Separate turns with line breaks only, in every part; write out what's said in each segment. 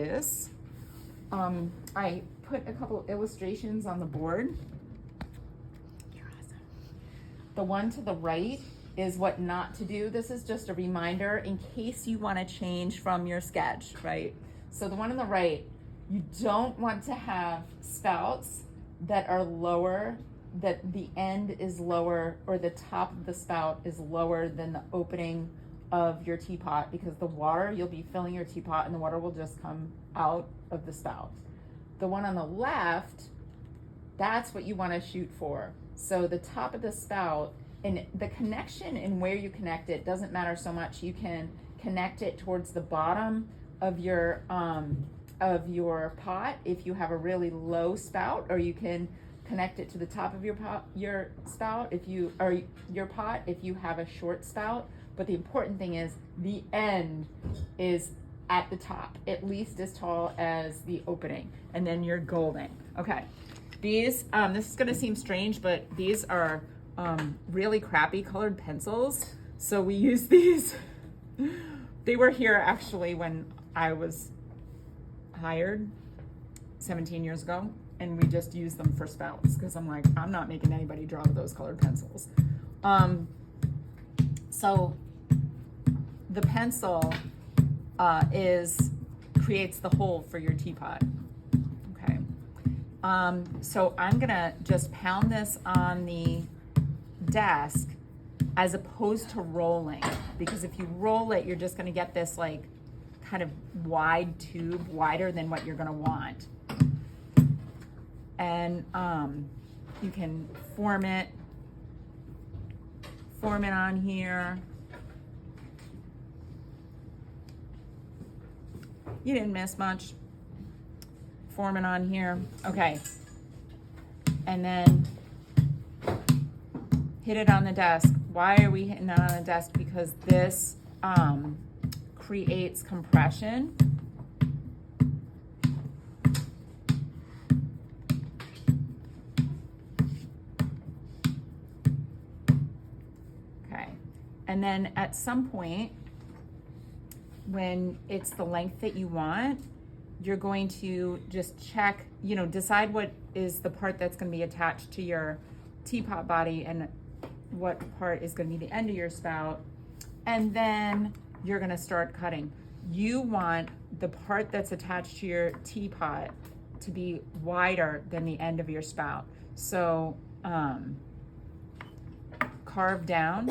this. I put a couple illustrations on the board. You're awesome. The one to the right is what not to do. This is just a reminder in case you want to change from your sketch, right? So the one on the right, you don't want to have spouts that are lower, that the end is lower or the top of the spout is lower than the opening of your teapot, because the water, you'll be filling your teapot and the water will just come out of the spout. The one on the left, that's what you want to shoot for. So the top of the spout, and the connection and where you connect it doesn't matter so much. You can connect it towards the bottom of your pot if you have a really low spout, or you can connect it to the top of your spout if you, or your pot if you have a short spout. But the important thing is the end is at the top, at least as tall as the opening, and then you're golden. Okay, these, this is gonna seem strange, but these are really crappy colored pencils. So we use these. They were here actually when I was hired 17 years ago, and we just used them for spouts because I'm like, I'm not making anybody draw with those colored pencils. So the pencil creates the hole for your teapot. Okay. So I'm gonna just pound this on the desk as opposed to rolling, because if you roll it, you're just gonna get this like kind of wide tube, wider than what you're gonna want. And you can form it on here. You didn't miss much. Form it on here. Okay. And then hit it on the desk. Why are we hitting it on the desk? Because this creates compression. Okay. And then at some point, when it's the length that you want, you're going to just check, decide what is the part that's going to be attached to your teapot body and what part is going to be the end of your spout. And then you're going to start cutting. You want the part that's attached to your teapot to be wider than the end of your spout. So carve down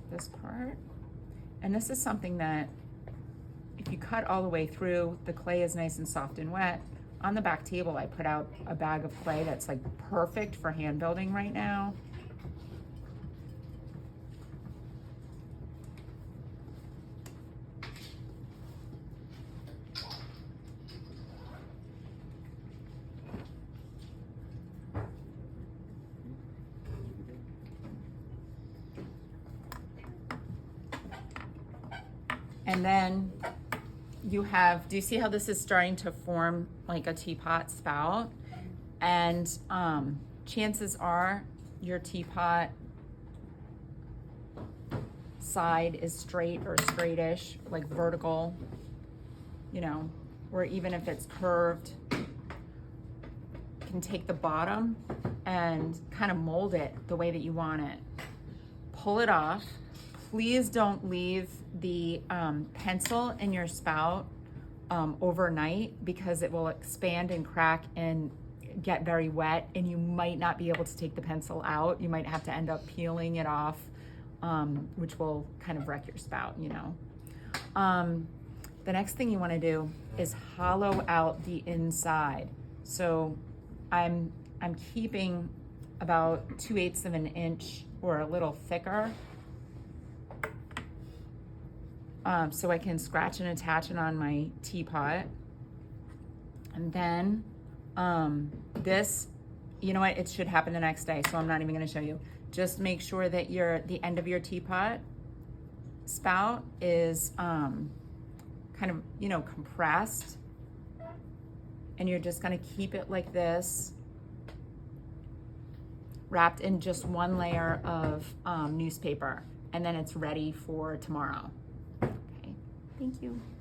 this part. And this is something that if you cut all the way through, the clay is nice and soft and wet. On the back table, I put out a bag of clay that's like perfect for hand building right now. And then you have, do you see how this is starting to form like a teapot spout? And chances are your teapot side is straight or straightish, like vertical, or even if it's curved, you can take the bottom and kind of mold it the way that you want it. Pull it off. Please don't leave the pencil in your spout overnight, because it will expand and crack and get very wet, and you might not be able to take the pencil out. You might have to end up peeling it off, which will kind of wreck your spout, The next thing you want to do is hollow out the inside. So I'm keeping about 2/8 of an inch or a little thicker, so I can scratch and attach it on my teapot. And then this, it should happen the next day, so I'm not even going to show you. Just make sure that the end of your teapot spout is kind of, compressed, and you're just going to keep it like this, wrapped in just one layer of newspaper, and then it's ready for tomorrow. Okay.
Thank you.